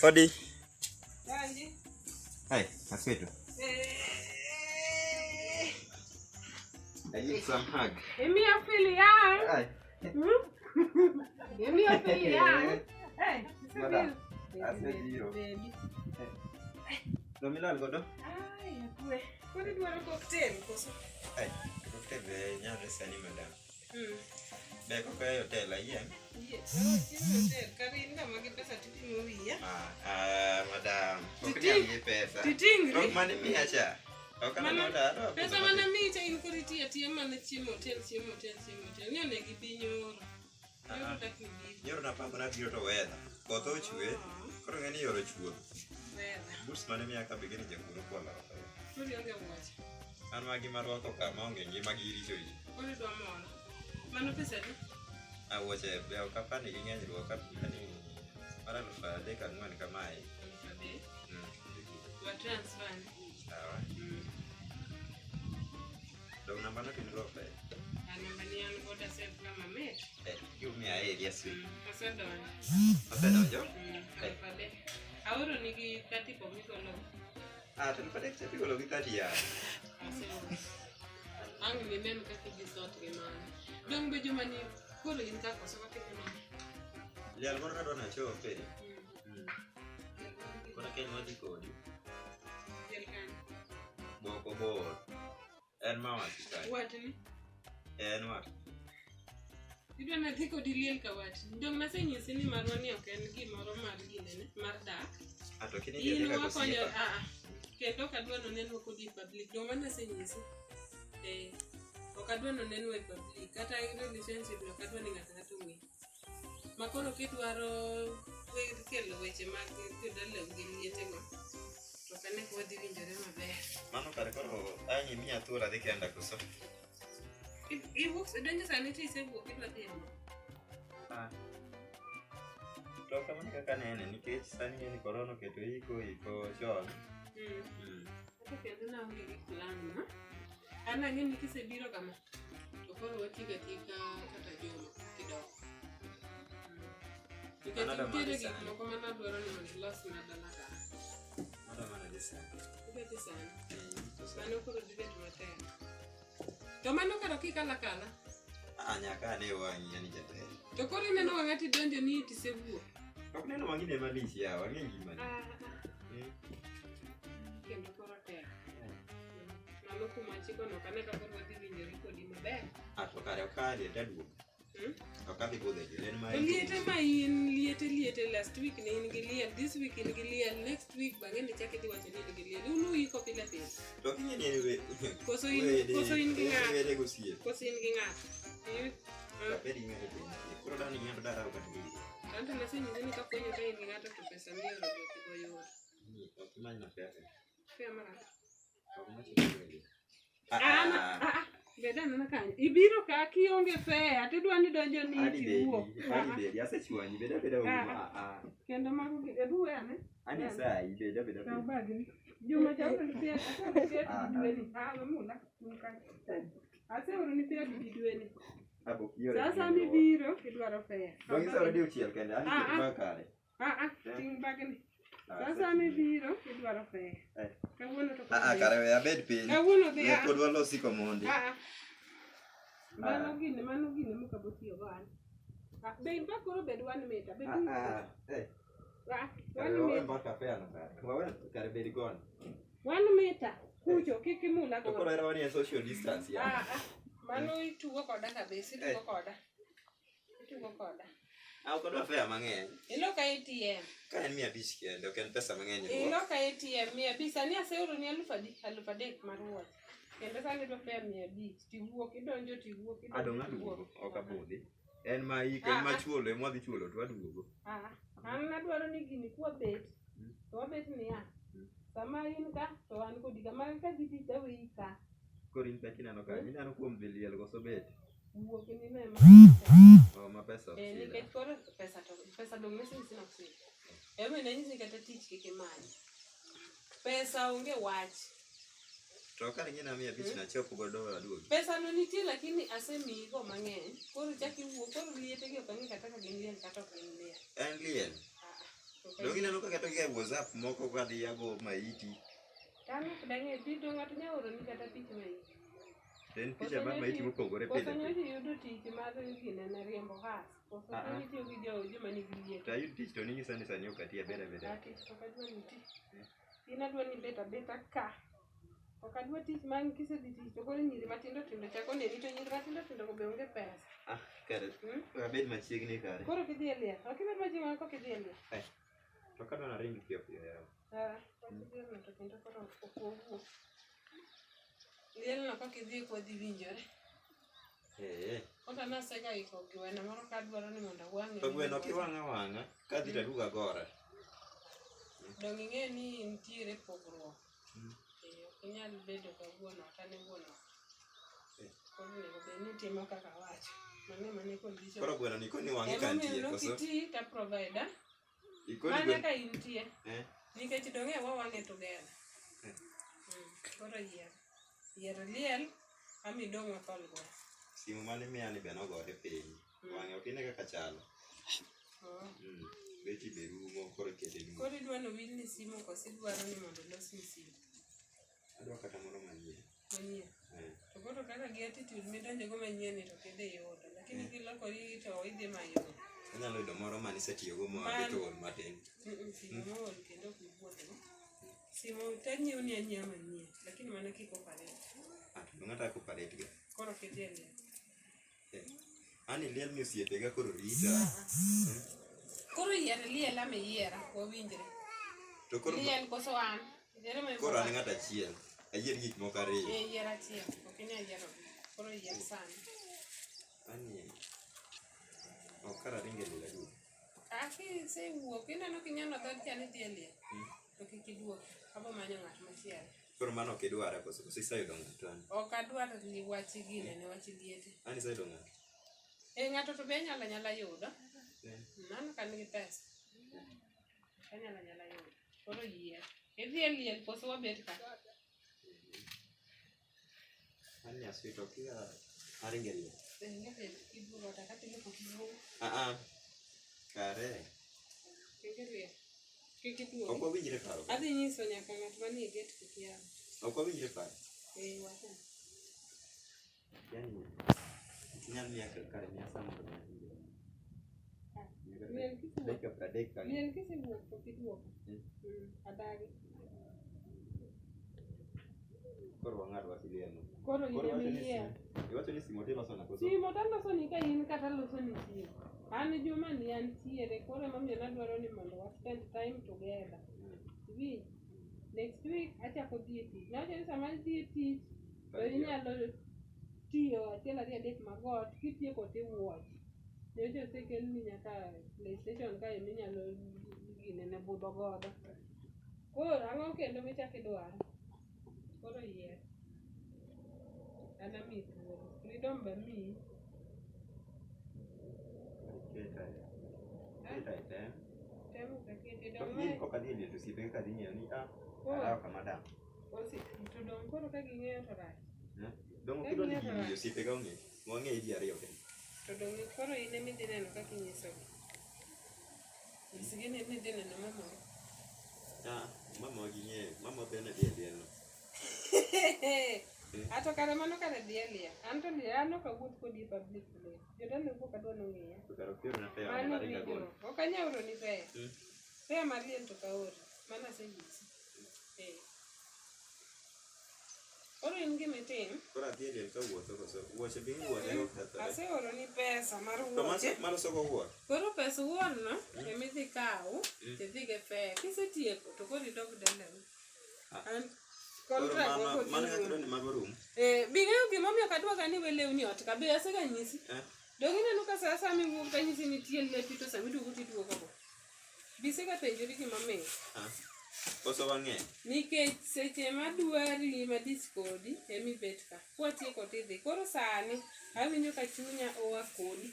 Odi. Anji. Hey, aspeto. I need some hug. Give me a filial. Hey. Give me a filial. Hey, Madam. Aspeto. Baby. Domilal godo. Ay, kue. Kodi dwaro cocktail koso? Hey, cocktail be nyare sani madam. Be ko kayo hotel ayien. Yes. Hotel kari ngama gi pesa titimo wiya. Madam. Okni pesa. Titingri. Kok mane miya cha. Okana noda. Pesa mana mi cha in kori tiya mana chiemo hotel. Ni onegi pinyoro. Yoro na pango na biro to weather. Koth ochwe. Koro ngeni yoro chuo. Bus mane miya ka begini jakuro kwala. Kodi onge wach. An magi marwako ka maonge ngima gi richo ji. Kodi dwa moro. Mano pesa di? Wuoche be ok apani gi ng'eny ruok apani mara 3,400 kamae. Wa transfer. Sawa. Dong namba no tin ruok eh. Namba ni an goda save kama met. Give me a area sweet. Asedonjo. Asedonjo? Pade. Aoro nigi 30 pomigolo. Ten pade chapi golo gi 30 ya. Ang ni nem kaka gisot gi mano. Dong be juma ni koro in ka koso kake ni. Lial moro kadwa na cho pe. Kora ken wadi kodi. Lial kan. Boko bor. En mama sikai. Watni. En wat. Idwa na dhiko di liel ka watni. Dong nasenyisi ni marwani ok en gimoro mar ginene, mar dak. Ato kini gede ka kosi. Kendo kadwa no neno kodi public. Dong nasenyisi. Okadwa no neno e public. Kata relationship no kadwa ni ng'ato ng'e. Makoro kidwaro kelo weche mag kidale gi liete go. To kane ko dhi winjore maber. Mano kare koro anyi miya thuora dhi kenda koso. Iwuok donjo sani ti isewuok idwa dhi mo. To kamano kaka nene nikech sani en korona keto iko chon. Kata kendo na onge gi plan no. Ana ng'eni kisebiro kama. To koro watiga tika kata juma kidoko. Nikech gik moko mana dwaro ni mondo ilos madala ka. Mana disa. Ibet sana. Mano koro dibet matek. To mano karo kikala. Nyaka ne wangi yani jate. To koro ineno ng'ati donjo ni tisewuok. Ok neno wangi ne malisi ya wangi ngima ni. Kendo koro tek. Mano kuma chiko no kane ka koro dhi winjore kodi maber. To kare okali taduok. Okabi bodhe en ma. Liete last week ne in gi liel, this week in gi liel, next week bang'e ni chake dhi wacho ni in gi liel. Unu iko pile. To kinye ni we. Koso in gi ng'at. Wede go sie. Koso in gi ng'at. Kaperi ng'at e piny. Koro dani nyando dara ukati gi. Tanto nasenyisi ni kakonyo ka in gi ng'ato to pesa miyo robo kigo yot. Ok imany na pesa. Pesa mara. Ok machi. Beda nana kanyo. Ibiro ka kionge fea, tidwa ni donjo ni tiwuok. Bedi, asechwanyi, beda uma. Kendo mago gi eduwe ane? Ani sai, beda. Kau bagi. Juma chako ni pia, dweni. Mamula. Ase ni pia dweni. Sasa ni biro, kidwaro fea. Bangisa radio chiel kende, ani kidwa kare. Ting bagni. Sasa ni biro, kidwaro fea. Kawuono to kare we abed piny. Kawuono dhi. Kodwa losi komondi. Mano gine muka botiyo gan. Be in bakoro bed 1 meter. Be du. 1 meter. Mbaka fea na kare. Wawe kare bed gon. 1 meter. Kucho kikimula go. To koro era wani social distance ya. Mano itugo koda kabisa, itugo koda. Kodwa fea mang'eny. Ilo ka ATM. Ka en 500 kende, ok en pesa mang'eny. Ilo ka ATM 500. Sani aseoro ni 3,000 mar wuoth. Kendo sani dwa fea 500. Tiwuok idonjo tiwuok. Adong aduogo, ok abudhi. En ma iko, en ma chuolo, en mwadhi chuolo to aduogo. An nadwaro ni gini kwa bet. To wabet ni ya. Sama in ka, to an kodi kama ka diti dawe ika. Koro in peki nano ka, minano kuom dhi liel koso bet. Wuok ni ne ma pesa ok sila. Nikech koro pesa dong mesin sina kusila. Eme nanyisi kata tich kike manyi. Pesa onge wach. To kare ngina 500 na chopo godo aduogo. Pesa no nitie lakini asemi go mang'eny. Koro chaki wuok, koro liete gi ok ang'e kata ka gin liel kata ok gin liel. En liel. Dongi neno ka keto gi e WhatsApp moko ka dhi yago maiti. Tano kudang'e tito ng'ato nyalo ni kata tich maiti. En picha mar maiti mopogore pile. Koso nyocha yudo tich mar ginene riembo gas. Koso nitiyo gi joma nigi liet. To ayud tich to ni sani ok ati abeda beda. Ok adwa ni tich. In adwa ni beta ka. Ok adwa tich man kisedhi tich to koro nyiri matindo tindo chako neni to nyiri matindo tindo go be onge pesa. Kare. Abed machiegni kare. Koro kidhi e liel. Ok ibed machiegni ko kidhi e liel. To ka dwana ring piyo piyo yawa. To kendo koro ok liel no kaka idhi kwa dhi winjore. Kota nasega iko gweno moro ka dwaro ni mondo awang'e. To gweno kiwang'a wang'a ka dhi taduga gora. Dong ing'e ni nitiere pogruok. Ok inyal bedo ka gweno kane gweno. Koro nego bed ni timo kaka wacho. Mane condition. Koro gweno ni koni wang'e kantie koso. Kiti ta provider. Ikoni gweno. Mane ka intie. Nikech dong e wawang'e together. Koro yiero liel ami dong wathol go. Simu mane miya ni be nogore piny. Wang'e ok ine kaka chalo. Beti be rumo koro kete rumo. Koro idwa no wil ni simu koso idwaro ni mondo los ni simu. Adwa kata moro manyien. Manyien. To koro kaka gi attitude midonjo go manyien ni to kede yot. Lakini kilokori to idhi mayot. Anyalo yudo moro mane isetiyo go mo abeto ol matin. Simu ol kendo kubuodo. Simu tanyiew ni anyiew manyien. Lakini mana kiko paret. Ng'ata ko paret ga. Koro kede liel. Ani liel mi osiepega koro rita. Koro yier liel ame yiera wawinjre. To koro liel koso an. Koro an ng'ata achiel. Ayier gik moko ariyo. Yier achiel. Ok inyal yiero. Koro yier sani. Ani okara ringe liel adu. Aki se wuok ineno kinyano dhod chani dhi e liel. To kik iduok. Abo manyo ng'at machielo. Koro mano ok idwara koso isayudo ng'ato an. Ok adwar ni wachi gine ne wachi liete. Ani isayudo ng'ato. Ng'ato to be nyala yudo. Mano kan gi pesa. Nyala yudo. Koro yier. Idhi e liel koso wabet ka. Ani asito kia aringe liel. Ng'e kiduogo ta kata ne pokiduogo. Kare. Kik iduogo. Ok wawinjre paro. Adhi nyiso nyaka ng'at manie gate kikia. Ok wawinjre paro. Wacha. Yani nyal miya kare miya sama to Liel kisewuok to kiduogo. Adagi. Koro wang'ad wasi liel. Koro yier. Iwacho ni simo tiloso na koso. Simo taloso ni ka in kata loso ni simo. An juma ni antiere koro mamiyo nadwaro ni mondo wa spend time together. Next week achako dhi e tich. Nawacho ni sama dhi e tich to inyalo tiyo achiel ariyo adek magot kitieko tiwuoch. Nyocha osekel ni nyaka PlayStation ka inyalo ginene budho godo. Koro ang'o kendo michako idwaro? Koro yier. Ana mi thuolo. Freedom be mi. Temo kakete dong. Kok adhi liel to osiepe ka dhi ng'eyo ni araw kama dam. To dong koro ka ging'eyo to rach. Dong ok idwa ni osiepe ga ong'e. Wang'e ji ariyo kende. To dong koro in ema idhi neno kaka inyisogi. Nyisgi ni idhi neno mama. Mama ging'eyo. Mama be ne dhi e liel no. Ato kare mano kare dhi e liel. An to liel an ok awuoth kodi e public place. Jodala wuok adwa nong'eya. Ok anyal oro ni fare. Fare mar liel to kaoro. Mano asenyisi. Koro in gima itim. Koro adhi e liel ka wuotho koso. Wuoche be wuothe ok kethore. Aseoro ni pesa mar wuoche. To mano soko wuoth. Koro pesa wuon no ema idhi kaw tidhi ge fare. Kisetieko to koro idog dalau. Mano ng'ato ni mago rum. Bing'eyo gimomiyo kadwa ga ni we lewni ot ka be asega nyisi. Dong ineno ka sa sama iwuok ka nyisi nitie lepi to sama iduogo tiduogo go. Bisega penjori gimomiyo. Koso wang'e. Nikech seche madwari madiskodi emi bet ka. Kwatieko tidhi. Koro sani awinjo ka chunya oa kodi.